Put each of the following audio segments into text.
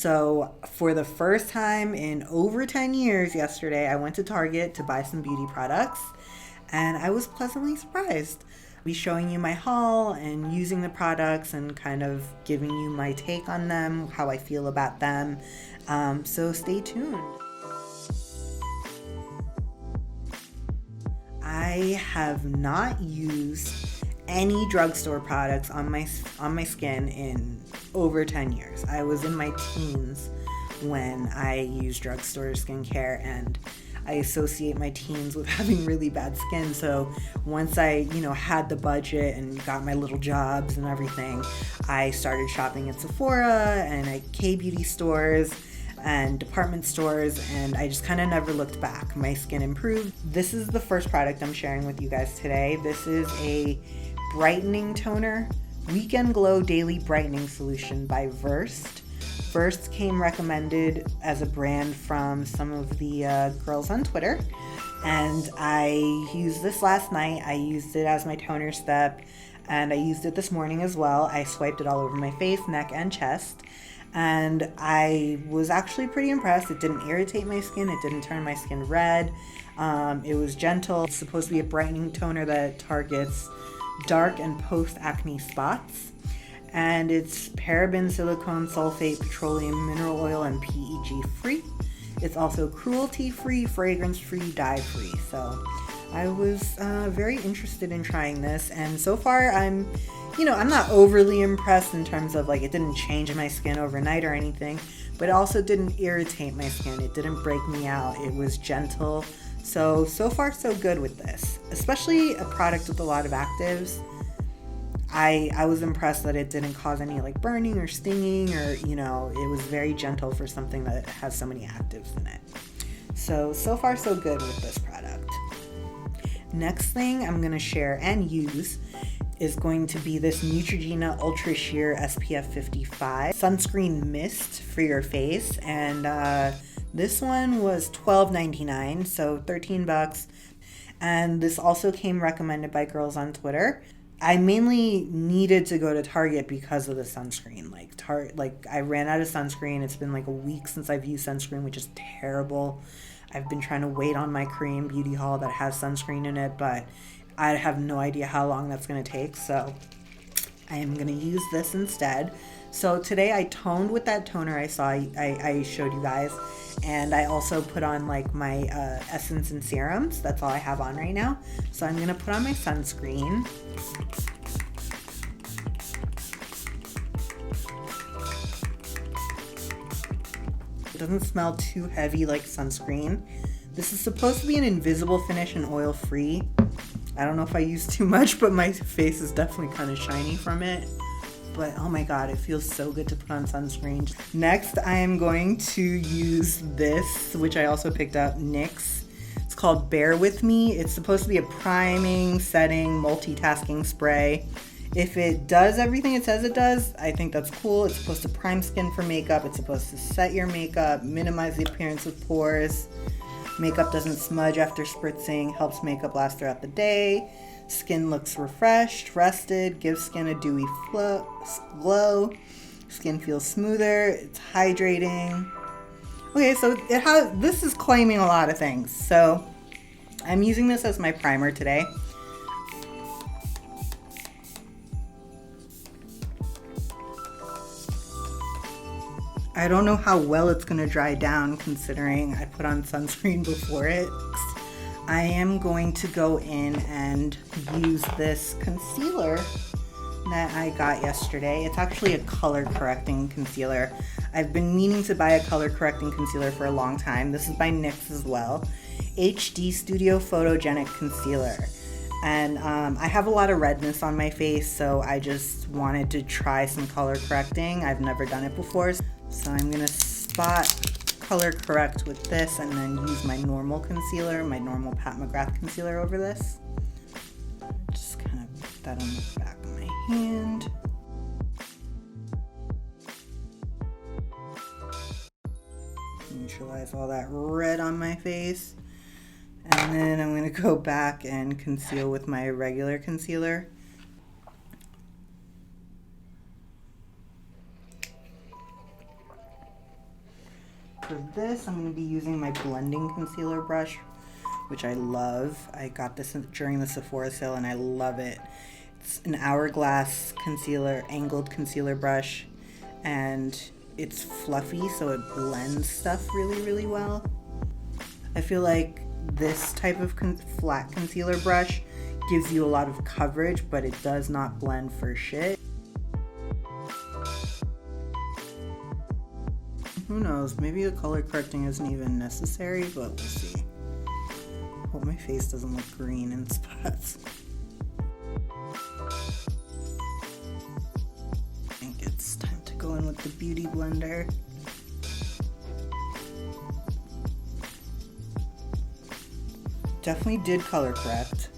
So for the first time in over 10 years yesterday, I went to Target to buy some beauty products and I was pleasantly surprised. I'll be showing you my haul and using the products and kind of giving you my take on them, how I feel about them. So stay tuned. I have not used any drugstore products on my skin in over 10 years. I was in my teens when I used drugstore skincare, and I associate my teens with having really bad skin. So once I, had the budget and got my little jobs and everything, I started shopping at Sephora and at K-beauty stores and department stores, and I just kind of never looked back. My skin improved. This is the first product I'm sharing with you guys today. This is a brightening toner, Weekend Glow Daily Brightening Solution by Versed. Versed came recommended as a brand from some of the girls on Twitter, and I used this last night. I used it as my toner step, and I used it this morning as well. I swiped it all over my face, neck, and chest, and I was actually pretty impressed. It didn't irritate my skin. It didn't turn my skin red. It was gentle. It's supposed to be a brightening toner that targets dark and post-acne spots. And it's paraben, silicone, sulfate, petroleum, mineral oil, and PEG free. It's also cruelty free, fragrance free, dye free. So I was very interested in trying this, and so far I'm not overly impressed in terms of it didn't change my skin overnight or anything, but it also didn't irritate my skin. It didn't break me out. It was gentle. So far so good with this, especially a product with a lot of actives. I was impressed that it didn't cause any burning or stinging, or it was very gentle for something that has so many actives in it. So far so good with this product. Next thing I'm going to share and use is going to be this Neutrogena Ultra Sheer SPF 55 sunscreen mist for your face, and this one was $12.99, so $13. And this also came recommended by girls on Twitter. I mainly needed to go to Target because of the sunscreen. I ran out of sunscreen. It's been a week since I've used sunscreen, which is terrible. I've been trying to wait on my Korean beauty haul that has sunscreen in it, but I have no idea how long that's going to take, so I am going to use this instead. So today I toned with that toner I showed you guys, and I also put on my essence and serums. That's all I have on right now. So I'm going to put on my sunscreen. It doesn't smell too heavy like sunscreen. This is supposed to be an invisible finish and oil-free. I don't know if I use too much, but my face is definitely kind of shiny from it. But oh my god, it feels so good to put on sunscreen. Next, I am going to use this, which I also picked up, NYX. It's called Bear With Me. It's supposed to be a priming, setting, multitasking spray. If it does everything it says it does, I think that's cool. It's supposed to prime skin for makeup. It's supposed to set your makeup, minimize the appearance of pores. Makeup doesn't smudge after spritzing, helps makeup last throughout the day. Skin looks refreshed, rested, gives skin a dewy glow. Skin feels smoother, it's hydrating. Okay, so this is claiming a lot of things. So I'm using this as my primer today. I don't know how well it's going to dry down considering I put on sunscreen before it. I am going to go in and use this concealer that I got yesterday. It's actually a color correcting concealer. I've been meaning to buy a color correcting concealer for a long time. This is by NYX as well. HD Studio Photogenic Concealer. And I have a lot of redness on my face, so I just wanted to try some color correcting. I've never done it before. So I'm going to spot color correct with this and then use my normal concealer, my normal Pat McGrath concealer over this. Just kind of put that on the back of my hand. Neutralize all that red on my face. And then I'm going to go back and conceal with my regular concealer. For this, I'm going to be using my blending concealer brush, which I love. I got this during the Sephora sale and I love it. It's an hourglass concealer, angled concealer brush, and it's fluffy, so it blends stuff really, really well. I feel like this type of flat concealer brush gives you a lot of coverage, but it does not blend for shit. Who knows, maybe the color correcting isn't even necessary, but we'll see. Hope my face doesn't look green in spots. I think it's time to go in with the Beauty Blender. Definitely did color correct.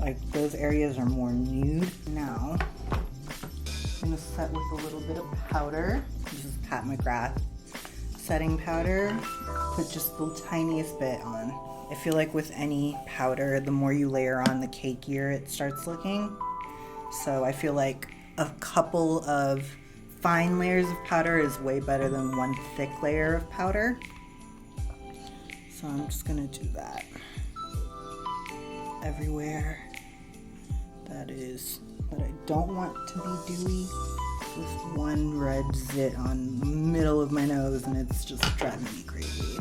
Like, those areas are more nude. Now, I'm gonna set with a little bit of powder. This is Pat McGrath setting powder. Put just the tiniest bit on. I feel like with any powder, the more you layer on, the cakier it starts looking. So I feel like a couple of fine layers of powder is way better than one thick layer of powder. So I'm just gonna do that everywhere that I don't want to be dewy. With one red zit on the middle of my nose, and it's just driving me crazy.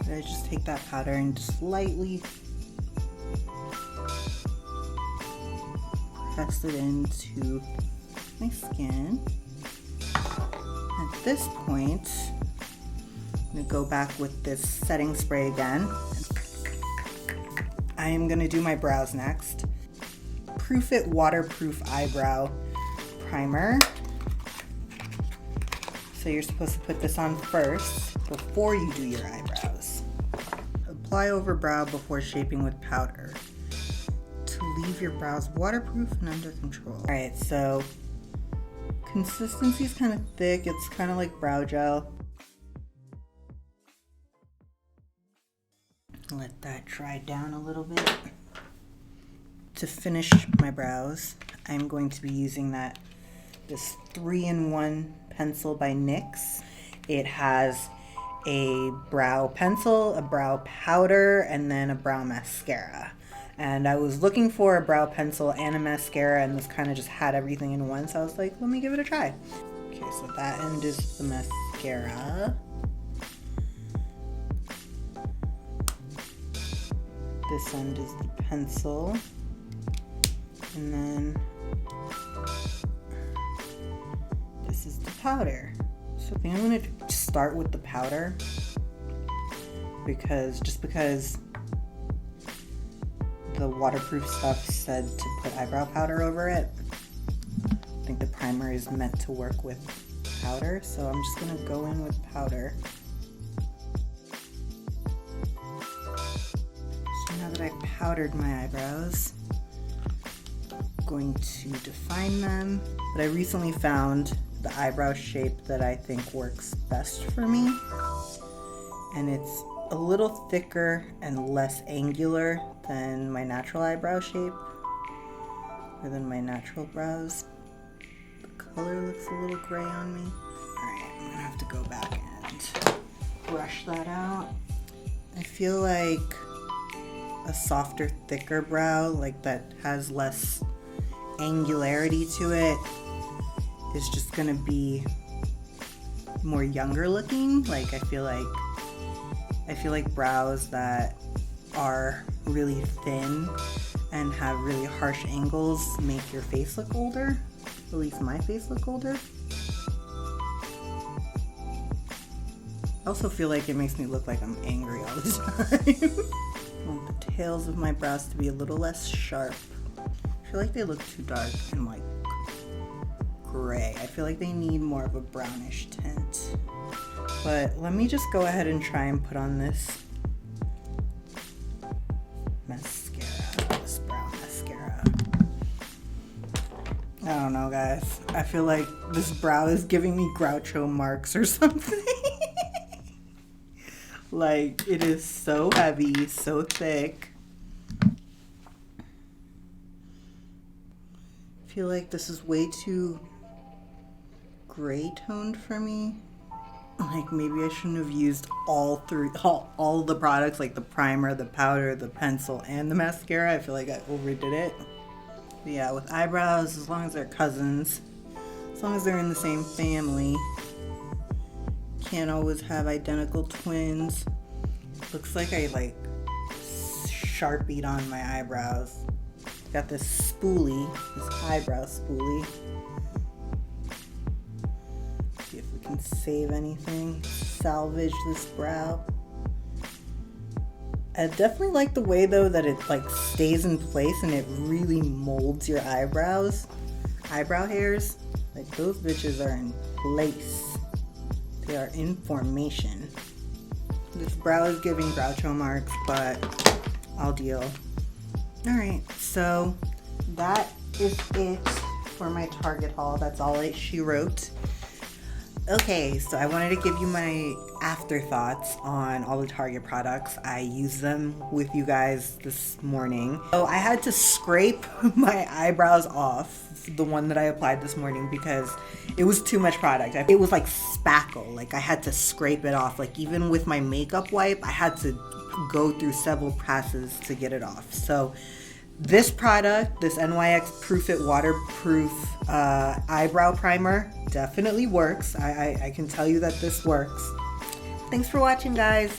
But I just take that powder and just lightly press it into my skin. At this point, I'm gonna go back with this setting spray again. I am gonna do my brows next. Proof It Waterproof Eyebrow Primer. So you're supposed to put this on first before you do your eyebrows. Apply over brow before shaping with powder to leave your brows waterproof and under control. Alright, so consistency is kind of thick. It's kind of like brow gel. Let that dry down a little bit. To finish my brows, I'm going to be using this 3-in-1 pencil by NYX. It has a brow pencil, a brow powder, and then a brow mascara. And I was looking for a brow pencil and a mascara, and this kind of just had everything in one, so I was like, let me give it a try. Okay, so that end is the mascara. This end is the pencil. And then this is the powder. So I think I'm going to start with the powder because the waterproof stuff said to put eyebrow powder over it. I think the primer is meant to work with powder, so I'm just going to go in with powder. So now that I powdered my eyebrows, going to define them, but I recently found the eyebrow shape that I think works best for me, and it's a little thicker and less angular than my natural eyebrow shape, or than my natural brows. The color looks a little gray on me. Alright, I'm gonna have to go back and brush that out. I feel like a softer, thicker brow, like that has less angularity to it, is just gonna be more younger looking. Like I feel like brows that are really thin and have really harsh angles make your face look older. At least my face look older. I also feel like it makes me look like I'm angry all the time. I want the tails of my brows to be a little less sharp. I feel like they look too dark and like gray. I feel like they need more of a brownish tint. But let me just go ahead and try and put on this mascara, this brown mascara. I don't know, guys. I feel like this brow is giving me Groucho Marx or something. Like, it is so heavy, so thick. I feel like this is way too gray toned for me. Like, maybe I shouldn't have used all the products, like the primer, the powder, the pencil, and the mascara. I feel like I overdid it. But yeah, with eyebrows, as long as they're cousins, as long as they're in the same family, can't always have identical twins. Looks like I Sharpied on my eyebrows. Got this spoolie, this eyebrow spoolie. See if we can save anything, salvage this brow. I definitely like the way though that it stays in place and it really molds your eyebrow hairs. Like, those bitches are in place. They are in formation. This brow is giving Groucho marks, but I'll deal. Alright, so that is it for my Target haul. That's all she wrote. Okay, so I wanted to give you my afterthoughts on all the Target products. I used them with you guys this morning. So I had to scrape my eyebrows off, the one that I applied this morning, because it was too much product. It was like spackle. Like, I had to scrape it off. Like, even with my makeup wipe, I had to go through several passes to get it off. So this product, this NYX Proof It Waterproof Eyebrow Primer, definitely works. I can tell you that this works. Thanks for watching, guys.